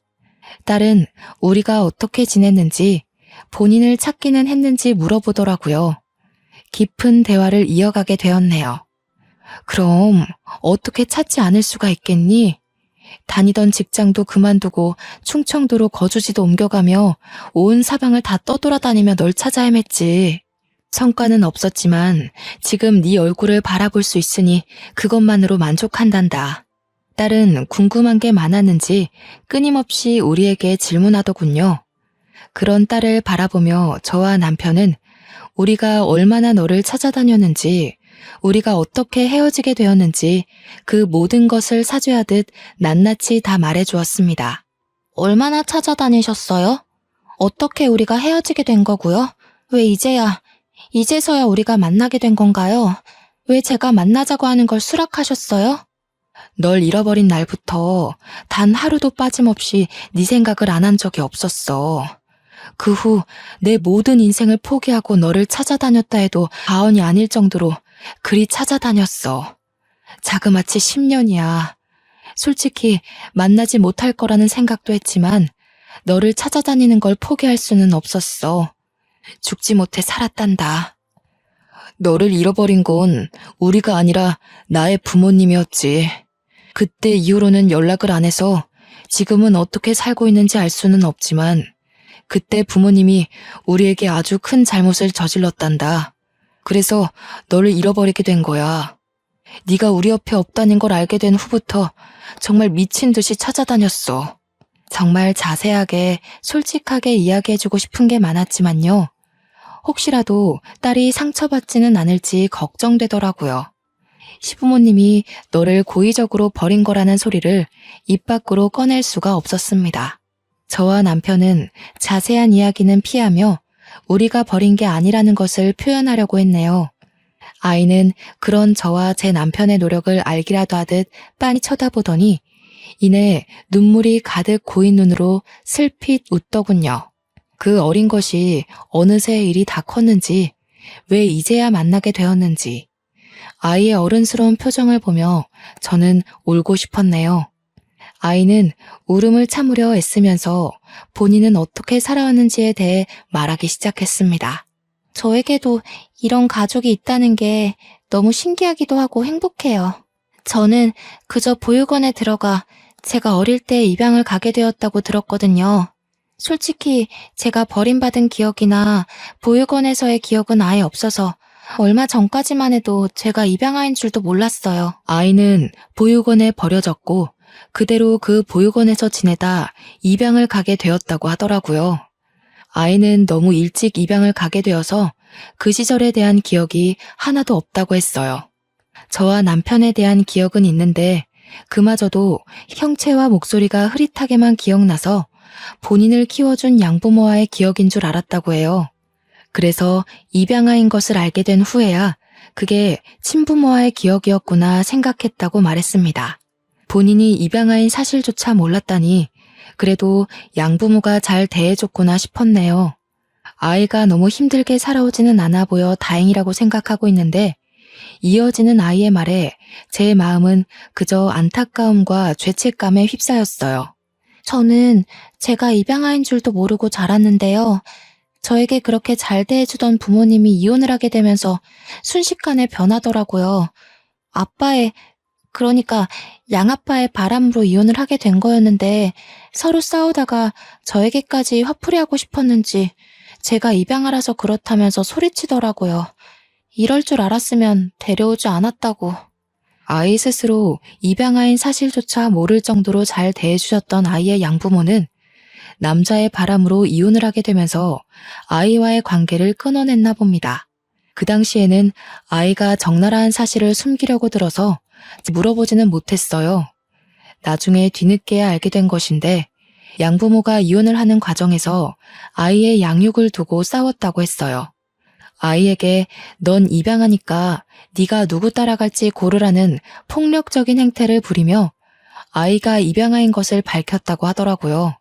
딸은 우리가 어떻게 지냈는지, 본인을 찾기는 했는지 물어보더라고요. 깊은 대화를 이어가게 되었네요. 그럼 어떻게 찾지 않을 수가 있겠니? 다니던 직장도 그만두고 충청도로 거주지도 옮겨가며 온 사방을 다 떠돌아다니며 널 찾아 헤맸지. 성과는 없었지만 지금 네 얼굴을 바라볼 수 있으니 그것만으로 만족한단다. 딸은 궁금한 게 많았는지 끊임없이 우리에게 질문하더군요. 그런 딸을 바라보며 저와 남편은 우리가 얼마나 너를 찾아다녔는지 우리가 어떻게 헤어지게 되었는지 그 모든 것을 사죄하듯 낱낱이 다 말해주었습니다. 얼마나 찾아다니셨어요? 어떻게 우리가 헤어지게 된 거고요? 왜 이제서야 우리가 만나게 된 건가요? 왜 제가 만나자고 하는 걸 수락하셨어요? 널 잃어버린 날부터 단 하루도 빠짐없이 네 생각을 안 한 적이 없었어. 그 후 내 모든 인생을 포기하고 너를 찾아다녔다 해도 과언이 아닐 정도로 그리 찾아다녔어. 자그마치 10년이야. 솔직히 만나지 못할 거라는 생각도 했지만 너를 찾아다니는 걸 포기할 수는 없었어. 죽지 못해 살았단다. 너를 잃어버린 건 우리가 아니라 나의 부모님이었지. 그때 이후로는 연락을 안 해서 지금은 어떻게 살고 있는지 알 수는 없지만 그때 부모님이 우리에게 아주 큰 잘못을 저질렀단다. 그래서 너를 잃어버리게 된 거야. 네가 우리 옆에 없다는 걸 알게 된 후부터 정말 미친 듯이 찾아다녔어. 정말 자세하게 솔직하게 이야기해주고 싶은 게 많았지만요. 혹시라도 딸이 상처받지는 않을지 걱정되더라고요. 시부모님이 너를 고의적으로 버린 거라는 소리를 입 밖으로 꺼낼 수가 없었습니다. 저와 남편은 자세한 이야기는 피하며 우리가 버린 게 아니라는 것을 표현하려고 했네요. 아이는 그런 저와 제 남편의 노력을 알기라도 하듯 빤히 쳐다보더니 이내 눈물이 가득 고인 눈으로 슬핏 웃더군요. 그 어린 것이 어느새 일이 다 컸는지 왜 이제야 만나게 되었는지 아이의 어른스러운 표정을 보며 저는 울고 싶었네요. 아이는 울음을 참으려 애쓰면서 본인은 어떻게 살아왔는지에 대해 말하기 시작했습니다. 저에게도 이런 가족이 있다는 게 너무 신기하기도 하고 행복해요. 저는 그저 보육원에 들어가 제가 어릴 때 입양을 가게 되었다고 들었거든요. 솔직히 제가 버림받은 기억이나 보육원에서의 기억은 아예 없어서 얼마 전까지만 해도 제가 입양아인 줄도 몰랐어요. 아이는 보육원에 버려졌고 그대로 그 보육원에서 지내다 입양을 가게 되었다고 하더라고요. 아이는 너무 일찍 입양을 가게 되어서 그 시절에 대한 기억이 하나도 없다고 했어요. 저와 남편에 대한 기억은 있는데 그마저도 형체와 목소리가 흐릿하게만 기억나서 본인을 키워준 양부모와의 기억인 줄 알았다고 해요. 그래서 입양아인 것을 알게 된 후에야 그게 친부모와의 기억이었구나 생각했다고 말했습니다. 본인이 입양아인 사실조차 몰랐다니 그래도 양부모가 잘 대해줬구나 싶었네요. 아이가 너무 힘들게 살아오지는 않아 보여 다행이라고 생각하고 있는데 이어지는 아이의 말에 제 마음은 그저 안타까움과 죄책감에 휩싸였어요. 저는 제가 입양아인 줄도 모르고 자랐는데요. 저에게 그렇게 잘 대해주던 부모님이 이혼을 하게 되면서 순식간에 변하더라고요. 그러니까 양아빠의 바람으로 이혼을 하게 된 거였는데 서로 싸우다가 저에게까지 화풀이하고 싶었는지 제가 입양아라서 그렇다면서 소리치더라고요. 이럴 줄 알았으면 데려오지 않았다고. 아이 스스로 입양아인 사실조차 모를 정도로 잘 대해주셨던 아이의 양부모는 남자의 바람으로 이혼을 하게 되면서 아이와의 관계를 끊어냈나 봅니다. 그 당시에는 아이가 적나라한 사실을 숨기려고 들어서 물어보지는 못했어요. 나중에 뒤늦게야 알게 된 것인데 양부모가 이혼을 하는 과정에서 아이의 양육을 두고 싸웠다고 했어요. 아이에게 넌 입양하니까 네가 누구 따라갈지 고르라는 폭력적인 행태를 부리며 아이가 입양아인 것을 밝혔다고 하더라고요.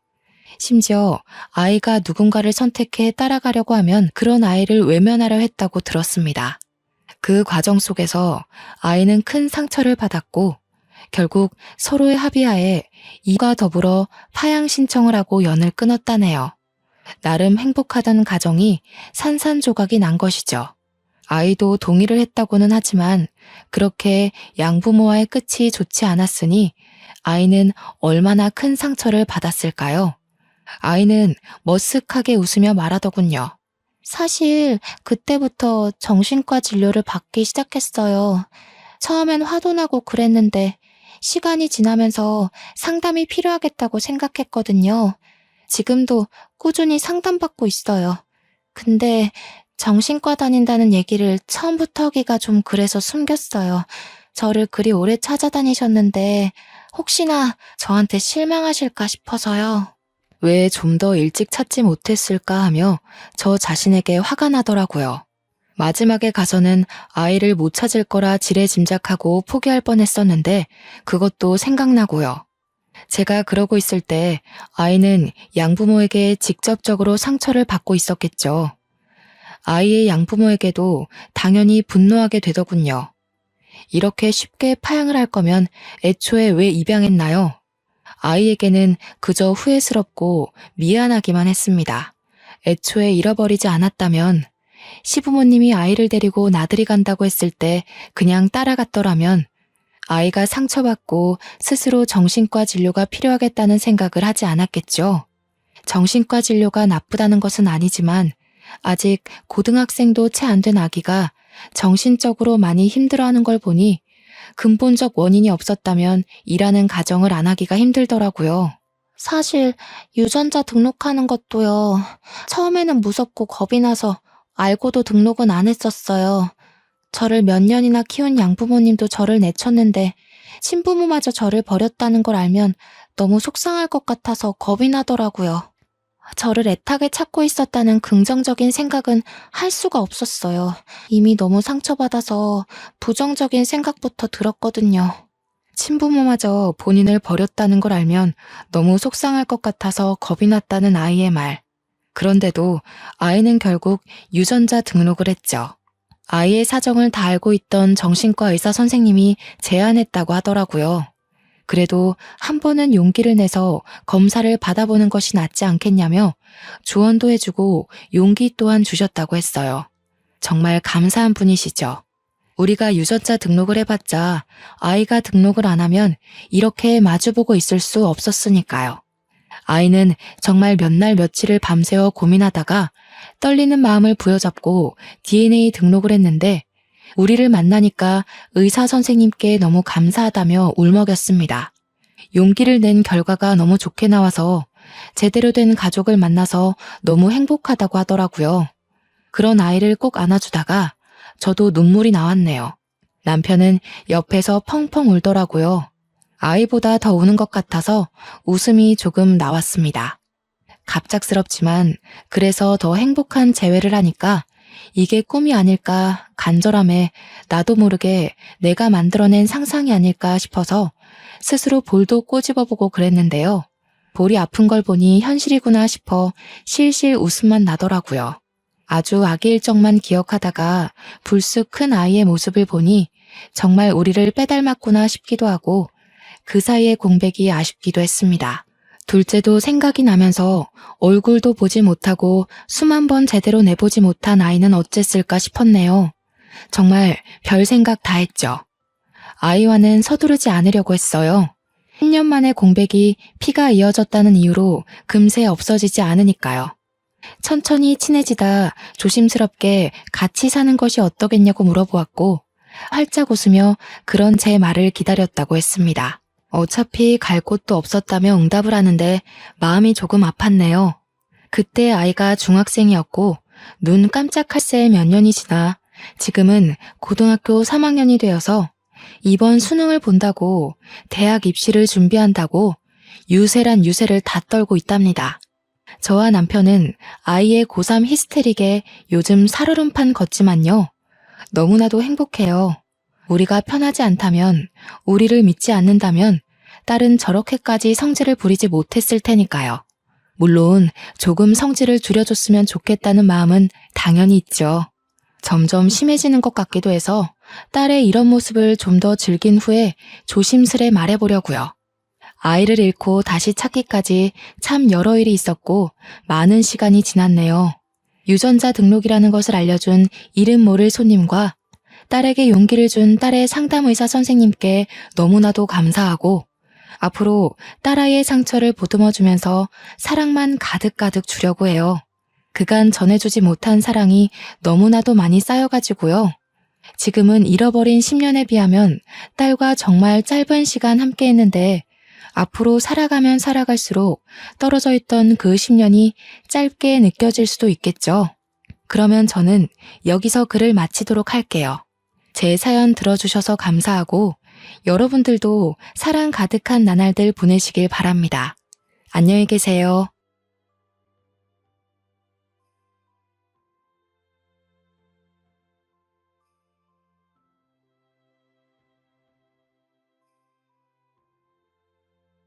심지어 아이가 누군가를 선택해 따라가려고 하면 그런 아이를 외면하려 했다고 들었습니다. 그 과정 속에서 아이는 큰 상처를 받았고 결국 서로의 합의하에 이와 더불어 파양 신청을 하고 연을 끊었다네요. 나름 행복하던 가정이 산산조각이 난 것이죠. 아이도 동의를 했다고는 하지만 그렇게 양부모와의 끝이 좋지 않았으니 아이는 얼마나 큰 상처를 받았을까요? 아이는 머쓱하게 웃으며 말하더군요. 사실 그때부터 정신과 진료를 받기 시작했어요. 처음엔 화도 나고 그랬는데 시간이 지나면서 상담이 필요하겠다고 생각했거든요. 지금도 꾸준히 상담받고 있어요. 근데 정신과 다닌다는 얘기를 처음부터 하기가 좀 그래서 숨겼어요. 저를 그리 오래 찾아다니셨는데 혹시나 저한테 실망하실까 싶어서요. 왜 좀 더 일찍 찾지 못했을까 하며 저 자신에게 화가 나더라고요. 마지막에 가서는 아이를 못 찾을 거라 지레짐작하고 포기할 뻔했었는데 그것도 생각나고요. 제가 그러고 있을 때 아이는 양부모에게 직접적으로 상처를 받고 있었겠죠. 아이의 양부모에게도 당연히 분노하게 되더군요. 이렇게 쉽게 파양을 할 거면 애초에 왜 입양했나요? 아이에게는 그저 후회스럽고 미안하기만 했습니다. 애초에 잃어버리지 않았다면, 시부모님이 아이를 데리고 나들이 간다고 했을 때 그냥 따라갔더라면 아이가 상처받고 스스로 정신과 진료가 필요하겠다는 생각을 하지 않았겠죠. 정신과 진료가 나쁘다는 것은 아니지만 아직 고등학생도 채 안 된 아기가 정신적으로 많이 힘들어하는 걸 보니 근본적 원인이 없었다면 일하는 가정을 안 하기가 힘들더라고요. 사실 유전자 등록하는 것도요. 처음에는 무섭고 겁이 나서 알고도 등록은 안 했었어요. 저를 몇 년이나 키운 양부모님도 저를 내쳤는데 친부모마저 저를 버렸다는 걸 알면 너무 속상할 것 같아서 겁이 나더라고요. 저를 애타게 찾고 있었다는 긍정적인 생각은 할 수가 없었어요. 이미 너무 상처받아서 부정적인 생각부터 들었거든요. 친부모마저 본인을 버렸다는 걸 알면 너무 속상할 것 같아서 겁이 났다는 아이의 말. 그런데도 아이는 결국 유전자 등록을 했죠. 아이의 사정을 다 알고 있던 정신과 의사 선생님이 제안했다고 하더라고요. 그래도 한 번은 용기를 내서 검사를 받아보는 것이 낫지 않겠냐며 조언도 해주고 용기 또한 주셨다고 했어요. 정말 감사한 분이시죠. 우리가 유전자 등록을 해봤자 아이가 등록을 안 하면 이렇게 마주보고 있을 수 없었으니까요. 아이는 정말 몇 날 며칠을 밤새워 고민하다가 떨리는 마음을 부여잡고 DNA 등록을 했는데 우리를 만나니까 의사 선생님께 너무 감사하다며 울먹였습니다. 용기를 낸 결과가 너무 좋게 나와서 제대로 된 가족을 만나서 너무 행복하다고 하더라고요. 그런 아이를 꼭 안아주다가 저도 눈물이 나왔네요. 남편은 옆에서 펑펑 울더라고요. 아이보다 더 우는 것 같아서 웃음이 조금 나왔습니다. 갑작스럽지만 그래서 더 행복한 재회를 하니까 이게 꿈이 아닐까 간절함에 나도 모르게 내가 만들어낸 상상이 아닐까 싶어서 스스로 볼도 꼬집어보고 그랬는데요. 볼이 아픈 걸 보니 현실이구나 싶어 실실 웃음만 나더라고요. 아주 아기 일정만 기억하다가 불쑥 큰 아이의 모습을 보니 정말 우리를 빼닮았구나 싶기도 하고 그 사이의 공백이 아쉽기도 했습니다. 둘째도 생각이 나면서 얼굴도 보지 못하고 수만 번 제대로 내보지 못한 아이는 어쨌을까 싶었네요. 정말 별 생각 다 했죠. 아이와는 서두르지 않으려고 했어요. 10년 만에 공백이 피가 이어졌다는 이유로 금세 없어지지 않으니까요. 천천히 친해지다 조심스럽게 같이 사는 것이 어떠겠냐고 물어보았고 활짝 웃으며 그런 제 말을 기다렸다고 했습니다. 어차피 갈 곳도 없었다며 응답을 하는데 마음이 조금 아팠네요. 그때 아이가 중학생이었고 눈 깜짝할 새에 몇 년이 지나 지금은 고등학교 3학년이 되어서 이번 수능을 본다고 대학 입시를 준비한다고 유세란 유세를 다 떨고 있답니다. 저와 남편은 아이의 고3 히스테릭에 요즘 살얼음판 걷지만요. 너무나도 행복해요. 우리가 편하지 않다면, 우리를 믿지 않는다면 딸은 저렇게까지 성질을 부리지 못했을 테니까요. 물론 조금 성질을 줄여줬으면 좋겠다는 마음은 당연히 있죠. 점점 심해지는 것 같기도 해서 딸의 이런 모습을 좀 더 즐긴 후에 조심스레 말해보려고요. 아이를 잃고 다시 찾기까지 참 여러 일이 있었고 많은 시간이 지났네요. 유전자 등록이라는 것을 알려준 이름 모를 손님과 딸에게 용기를 준 딸의 상담의사 선생님께 너무나도 감사하고 앞으로 딸아이의 상처를 보듬어주면서 사랑만 가득가득 주려고 해요. 그간 전해주지 못한 사랑이 너무나도 많이 쌓여가지고요. 지금은 잃어버린 10년에 비하면 딸과 정말 짧은 시간 함께 했는데 앞으로 살아가면 살아갈수록 떨어져 있던 그 10년이 짧게 느껴질 수도 있겠죠. 그러면 저는 여기서 글을 마치도록 할게요. 제 사연 들어주셔서 감사하고 여러분들도 사랑 가득한 나날들 보내시길 바랍니다. 안녕히 계세요.